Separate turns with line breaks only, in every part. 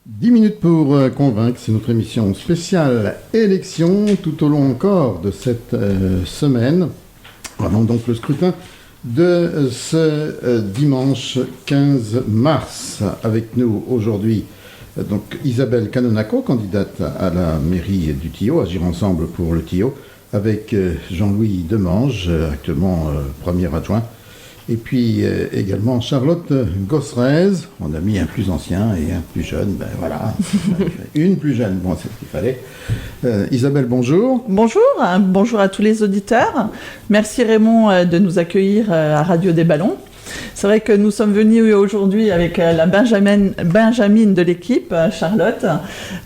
10 minutes pour convaincre, c'est notre émission spéciale élection tout au long encore de cette semaine. Avant donc le scrutin de ce dimanche 15 mars. Avec nous aujourd'hui donc Isabelle Canonaco, candidate à la mairie du Tillot, Agir ensemble pour le Tillot, avec Jean-Louis Demange, actuellement premier adjoint. Et puis également Charlotte Gosserez, on a mis un plus ancien et un plus jeune, ben voilà, une plus jeune, bon c'est ce qu'il fallait. Isabelle, bonjour.
Bonjour, bonjour à tous les auditeurs. Merci Raymond de nous accueillir à Radio des Ballons. C'est vrai que nous sommes venus aujourd'hui avec la Benjamine de l'équipe, Charlotte.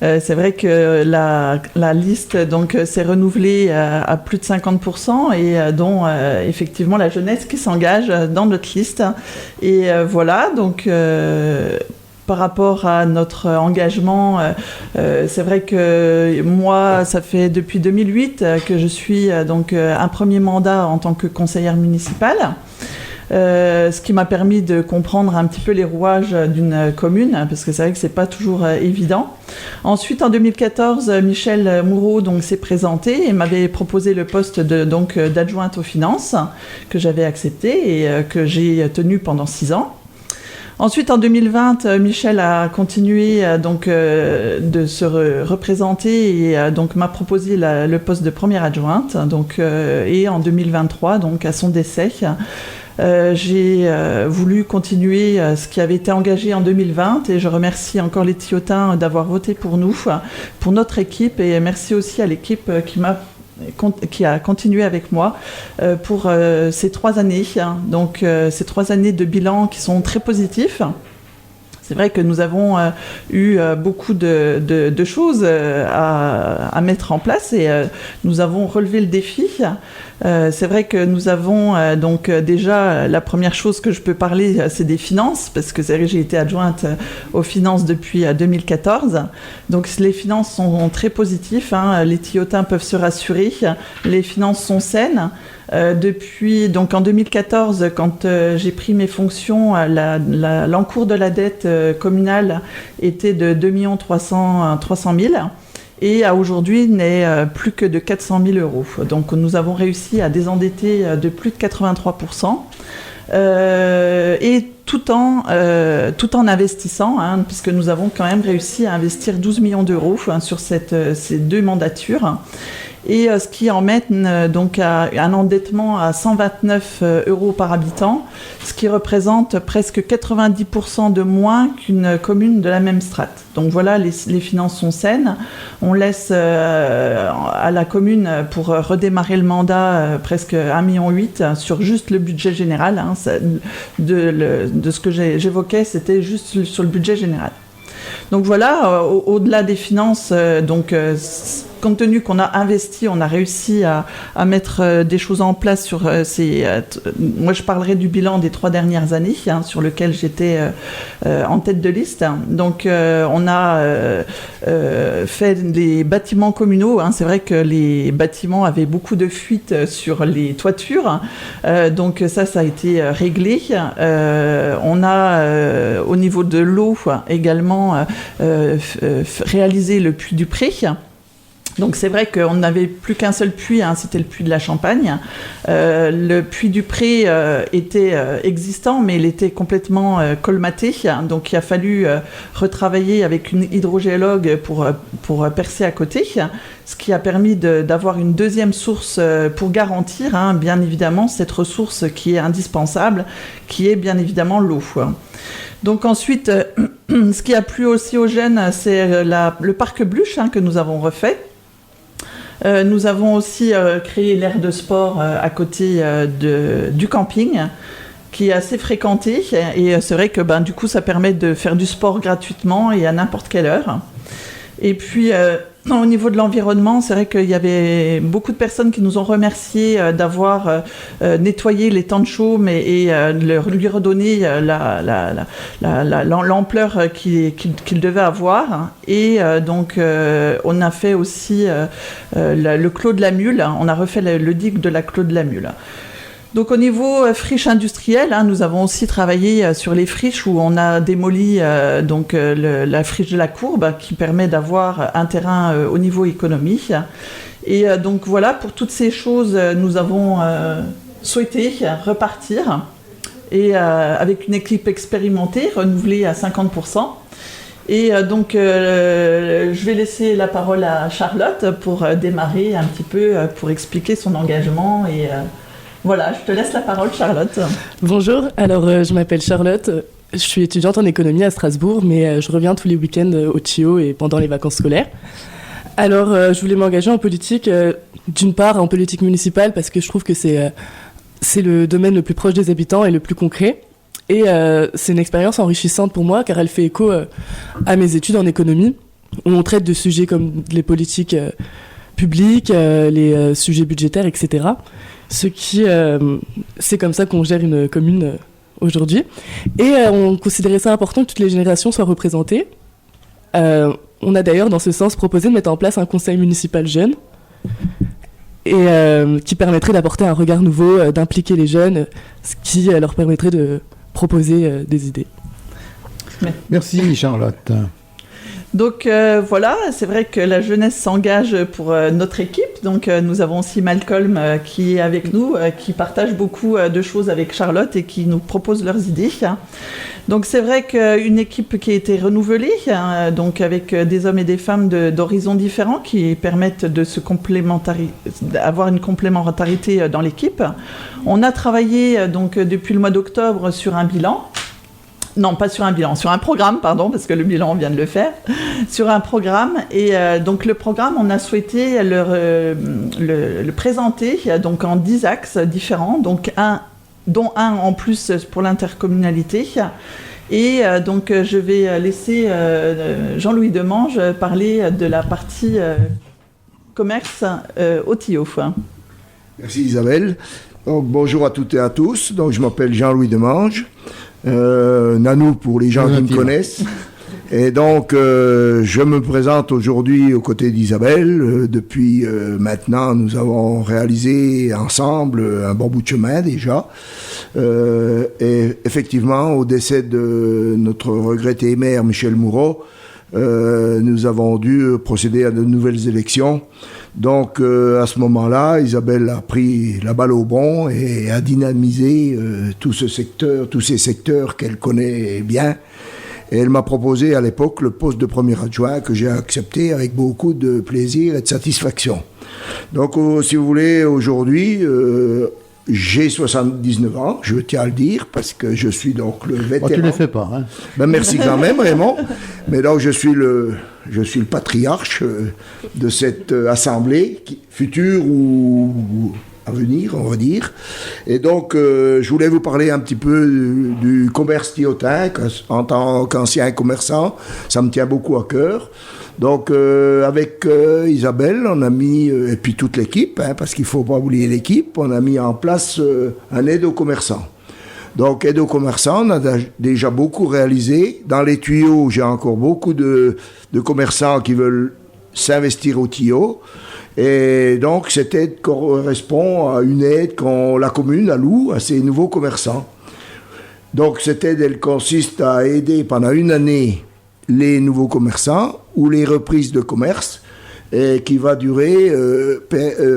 C'est vrai que la liste donc s'est renouvelée à plus de 50% et dont effectivement la jeunesse qui s'engage dans notre liste. Et voilà, donc par rapport à notre engagement, c'est vrai que moi, ça fait depuis 2008 que je suis donc un premier mandat en tant que conseillère municipale. Ce qui m'a permis de comprendre un petit peu les rouages d'une commune, parce que c'est vrai que c'est pas toujours évident. Ensuite, en 2014, Michel Moureau donc s'est présenté et m'avait proposé le poste d'adjointe aux finances, que j'avais accepté et que j'ai tenu pendant 6 ans. Ensuite, en 2020, Michel a continué de se représenter et donc m'a proposé le poste de première adjointe. Et en 2023, donc à son décès, j'ai voulu continuer ce qui avait été engagé en 2020 et je remercie encore les Tillotins d'avoir voté pour nous, pour notre équipe, et merci aussi à l'équipe qui a continué avec moi pour ces 3 années. Donc ces 3 années de bilan qui sont très positifs. C'est vrai que nous avons eu beaucoup de choses à mettre en place et nous avons relevé le défi. C'est vrai que nous avons déjà, la première chose que je peux parler, c'est des finances, parce que c'est vrai que j'ai été adjointe aux finances depuis 2014. Donc les finances sont très positives, les Tillotins peuvent se rassurer, les finances sont saines. Depuis donc en 2014, quand j'ai pris mes fonctions, l'encours de la dette communale était de 2 300 000 et à aujourd'hui n'est plus que de 400 000 euros. Donc nous avons réussi à désendetter de plus de 83%. Et tout en investissant, puisque nous avons quand même réussi à investir 12 millions d'euros sur ces 2 mandatures. Et ce qui emmène donc à un endettement à 129 euros par habitant, ce qui représente presque 90% de moins qu'une commune de la même strate. Donc voilà, les finances sont saines. On laisse à la commune pour redémarrer le mandat presque 1,8 million sur juste le budget général. De ce que j'évoquais, c'était juste sur le budget général. Donc voilà, au-delà des finances, compte tenu qu'on a investi, on a réussi à mettre des choses en place sur moi, je parlerai du bilan des 3 dernières années, sur lequel j'étais en tête de liste. Donc, on a fait les bâtiments communaux. C'est vrai que les bâtiments avaient beaucoup de fuites sur les toitures. Donc, ça a été réglé. On a, au niveau de l'eau, également réalisé le puits du Pré. Donc c'est vrai qu'on n'avait plus qu'un seul puits, c'était le puits de la Champagne. Le puits du Pré était existant, mais il était complètement colmaté. Donc il a fallu retravailler avec une hydrogéologue pour percer à côté, ce qui a permis d'avoir une deuxième source pour garantir, bien évidemment, cette ressource qui est indispensable, qui est bien évidemment l'eau. Donc ensuite, ce qui a plu aussi aux jeunes, c'est le parc Bluche que nous avons refait. Nous avons aussi créé l'aire de sport à côté du camping, qui est assez fréquenté. Et c'est vrai que du coup, ça permet de faire du sport gratuitement et à n'importe quelle heure. Et puis, au niveau de l'environnement, c'est vrai qu'il y avait beaucoup de personnes qui nous ont remerciés d'avoir nettoyé les temps de chaume et lui redonner l'ampleur qu'il devait avoir. Et donc, on a fait aussi le Clos de la Mule. On a refait le digue de la Clos de la Mule. Donc au niveau friche industrielle, nous avons aussi travaillé sur les friches où on a démoli la friche de la Courbe qui permet d'avoir un terrain au niveau économie. Et donc voilà, pour toutes ces choses, nous avons souhaité repartir et avec une équipe expérimentée, renouvelée à 50%. Et je vais laisser la parole à Charlotte pour démarrer un petit peu, pour expliquer son engagement. Et voilà, je te laisse la parole, Charlotte.
Bonjour, alors je m'appelle Charlotte, je suis étudiante en économie à Strasbourg, mais je reviens tous les week-ends au TIO et pendant les vacances scolaires. Alors je voulais m'engager en politique, d'une part en politique municipale, parce que je trouve que c'est le domaine le plus proche des habitants et le plus concret. Et c'est une expérience enrichissante pour moi, car elle fait écho à mes études en économie, où on traite de sujets comme les politiques publiques, les sujets budgétaires, etc. C'est comme ça qu'on gère une commune aujourd'hui. Et on considérait ça important que toutes les générations soient représentées. On a d'ailleurs, dans ce sens, proposé de mettre en place un conseil municipal jeune, et qui permettrait d'apporter un regard nouveau, d'impliquer les jeunes, ce qui leur permettrait de proposer des idées.
Merci Charlotte.
Donc voilà, c'est vrai que la jeunesse s'engage pour notre équipe. Donc nous avons aussi Malcolm qui est avec nous, qui partage beaucoup de choses avec Charlotte et qui nous propose leurs idées. Donc c'est vrai qu'une équipe qui a été renouvelée, donc avec des hommes et des femmes d'horizons différents qui permettent de d'avoir une complémentarité dans l'équipe. On a travaillé donc depuis le mois d'octobre sur un bilan. Non, pas sur un bilan, sur un programme, pardon, parce que le bilan, on vient de le faire, sur un programme. Et donc le programme, on a souhaité le présenter donc en 10 axes différents, dont un en plus pour l'intercommunalité. Et donc je vais laisser Jean-Louis Demange parler de la partie commerce au TIO.
Merci Isabelle. Donc, bonjour à toutes et à tous. Donc, je m'appelle Jean-Louis Demange. Nanou pour les gens qui me connaissent. Et donc, je me présente aujourd'hui aux côtés d'Isabelle. Depuis maintenant, nous avons réalisé ensemble un bon bout de chemin déjà. Et effectivement, au décès de notre regretté maire Michel Moureau, nous avons dû procéder à de nouvelles élections. Donc, à ce moment-là, Isabelle a pris la balle au bond et a dynamisé tous ces secteurs qu'elle connaît bien. Et elle m'a proposé à l'époque le poste de premier adjoint que j'ai accepté avec beaucoup de plaisir et de satisfaction. Donc, si vous voulez, aujourd'hui, j'ai 79 ans, je tiens à le dire, parce que je suis donc le vétéran.
Tu ne les fais pas, hein.
Ben, merci quand même, Raymond. Mais donc, je suis le patriarche de cette assemblée, future ou à venir, on va dire. Et donc, je voulais vous parler un petit peu du commerce tiotin, en tant qu'ancien commerçant. Ça me tient beaucoup à cœur. Donc, avec Isabelle, on a mis, et puis toute l'équipe, parce qu'il ne faut pas oublier l'équipe, on a mis en place un aide aux commerçants. Donc, aide aux commerçants, on a déjà beaucoup réalisé. Dans les tuyaux, j'ai encore beaucoup de commerçants qui veulent s'investir au tuyau. Et donc, cette aide correspond à une aide que la commune alloue à ces nouveaux commerçants. Donc, cette aide, elle consiste à aider pendant une année les nouveaux commerçants ou les reprises de commerce, et qui va durer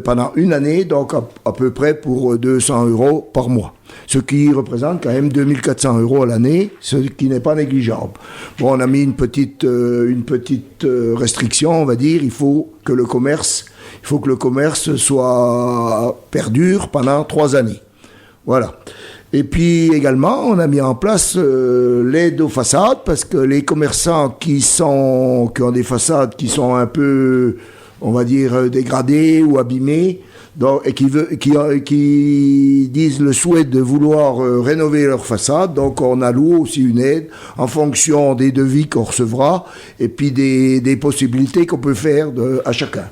pendant une année, donc à peu près pour 200 € par mois. Ce qui représente quand même 2400 € à l'année, ce qui n'est pas négligeable. Bon, on a mis une petite restriction, on va dire, il faut que le commerce perdure pendant 3 années. Voilà. Et puis également, on a mis en place l'aide aux façades, parce que les commerçants qui ont des façades qui sont un peu, on va dire, dégradées ou abîmées, donc, et qui disent le souhait de vouloir rénover leur façade, donc on alloue aussi une aide en fonction des devis qu'on recevra et puis des possibilités qu'on peut faire à chacun.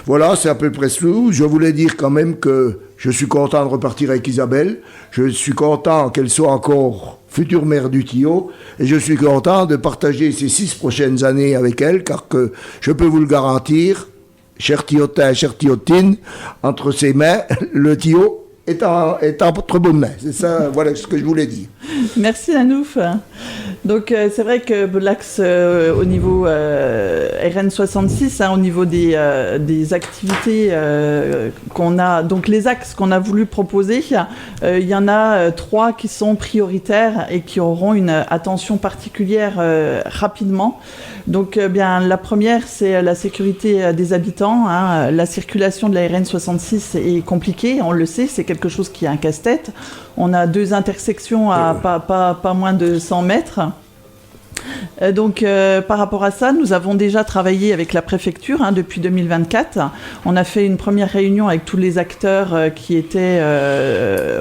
Voilà, c'est à peu près tout. Je voulais dire quand même que je suis content de repartir avec Isabelle. Je suis content qu'elle soit encore future maire du Tio. Et je suis content de partager ces 6 prochaines années avec elle, car que je peux vous le garantir, chers Tiotins, chères Tiotines, entre ses mains, le Tio est en très bonne main. C'est ça, voilà ce que je voulais dire.
Merci Anouf. Donc c'est vrai que l'axe au niveau RN66, au niveau des activités qu'on a, donc les axes qu'on a voulu proposer, il y en a 3 qui sont prioritaires et qui auront une attention particulière rapidement. Donc bien la première, c'est la sécurité des habitants. La circulation de la RN66 est compliquée, on le sait, c'est quelque chose qui est un casse-tête. On a 2 intersections à pas moins de 100 mètres. Donc par rapport à ça, nous avons déjà travaillé avec la préfecture depuis 2024. On a fait une première réunion avec tous les acteurs qui étaient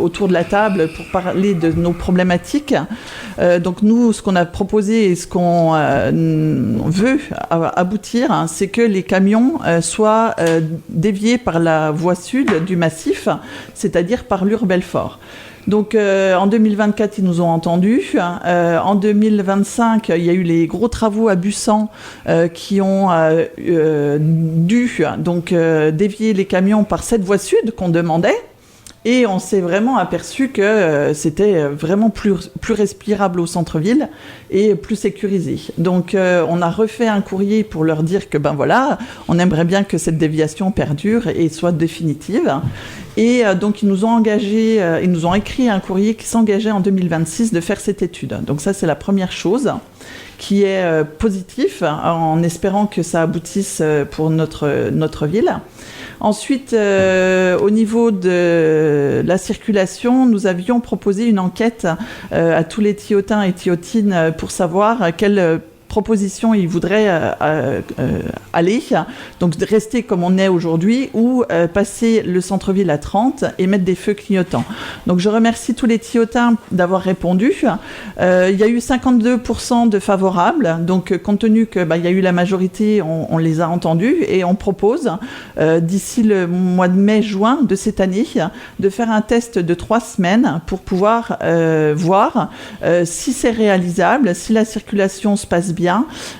autour de la table pour parler de nos problématiques. Donc nous, ce qu'on a proposé et ce qu'on veut aboutir, c'est que les camions soient déviés par la voie sud du massif, c'est-à-dire par l'Ur-Belfort. Donc en 2024, ils nous ont entendus. En 2025, il y a eu les gros travaux à Bussan qui ont dû donc dévier les camions par cette voie sud qu'on demandait. Et on s'est vraiment aperçu que c'était vraiment plus respirable au centre-ville et plus sécurisé. Donc on a refait un courrier pour leur dire que voilà, on aimerait bien que cette déviation perdure et soit définitive. Et donc ils nous ont engagés, ils nous ont écrit un courrier qui s'engageait en 2026 de faire cette étude. Donc ça c'est la première chose qui est positif, en espérant que ça aboutisse pour notre ville. Ensuite, au niveau de la circulation, nous avions proposé une enquête à tous les Thiotins et Thiotines pour savoir quelle proposition ils voudraient aller, donc de rester comme on est aujourd'hui ou passer le centre-ville à 30 et mettre des feux clignotants. Donc je remercie tous les Thiotins d'avoir répondu. Il y a eu 52% de favorables, donc compte tenu que il y a eu la majorité, on les a entendus et on propose d'ici le mois de mai-juin de cette année de faire un test de 3 semaines pour pouvoir voir si c'est réalisable, si la circulation se passe bien.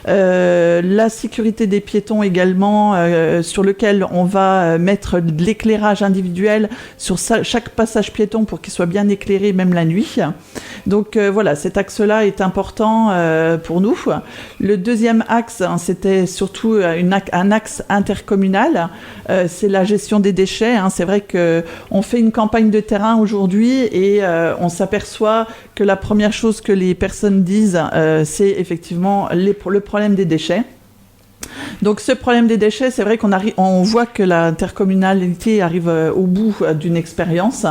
La sécurité des piétons également, sur lequel on va mettre de l'éclairage individuel sur chaque passage piéton pour qu'il soit bien éclairé même la nuit. Donc voilà, cet axe-là est important pour nous. Le deuxième axe, c'était surtout un axe intercommunal, c'est la gestion des déchets. C'est vrai qu'on fait une campagne de terrain aujourd'hui et on s'aperçoit que la première chose que les personnes disent, c'est effectivement le problème des déchets. Donc ce problème des déchets, c'est vrai on voit que l'intercommunalité arrive au bout d'une expérience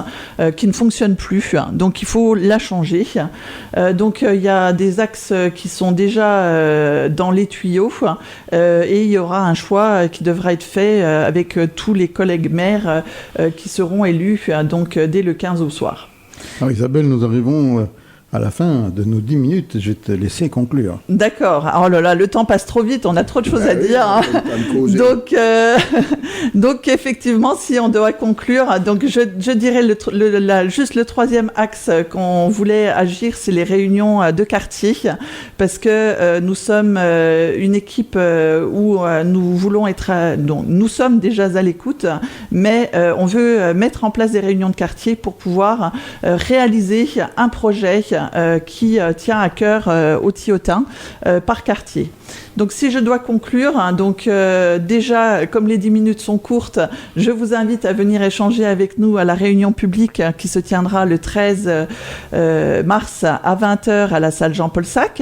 qui ne fonctionne plus. Donc il faut la changer. Donc il y a des axes qui sont déjà dans les tuyaux et il y aura un choix qui devra être fait avec tous les collègues maires qui seront élus donc dès le 15 au soir.
Alors Isabelle, nous arrivons à la fin de nos 10 minutes, je vais te laisser conclure.
D'accord. Oh là là, le temps passe trop vite, on a trop de choses à dire. Donc effectivement, si on doit conclure, donc je dirais juste le troisième axe qu'on voulait agir, c'est les réunions de quartier, parce que nous sommes une équipe où nous voulons être, donc nous sommes déjà à l'écoute, mais on veut mettre en place des réunions de quartier pour pouvoir réaliser un projet qui tient à cœur aux Thiotins par quartier. Donc si je dois conclure, déjà comme les 10 minutes sont courtes, je vous invite à venir échanger avec nous à la réunion publique qui se tiendra le 13 mars à 20h à la salle Jean-Paul Sac.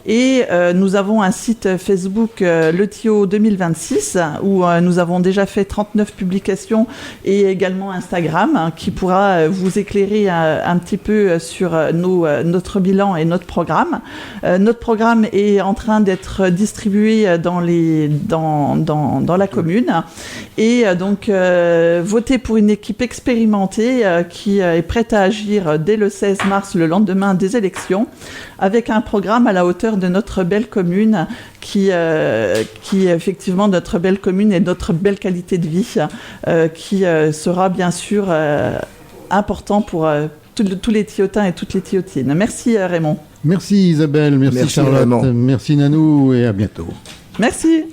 Et nous avons un site Facebook, le Thio 2026, où nous avons déjà fait 39 publications et également Instagram, qui pourra vous éclairer un petit peu sur notre bilan et notre programme. Notre programme est en train d'être distribué dans la commune. Et donc, votez pour une équipe expérimentée qui est prête à agir dès le 16 mars, le lendemain des élections, avec un programme à la hauteur de notre belle commune qui est effectivement notre belle commune et notre belle qualité de vie qui sera bien sûr important pour tous les Thiotins et toutes les Thiotines. Merci Raymond.
Merci Isabelle, merci Charlotte,
Raymond.
merci Nanou et à bientôt.
Merci.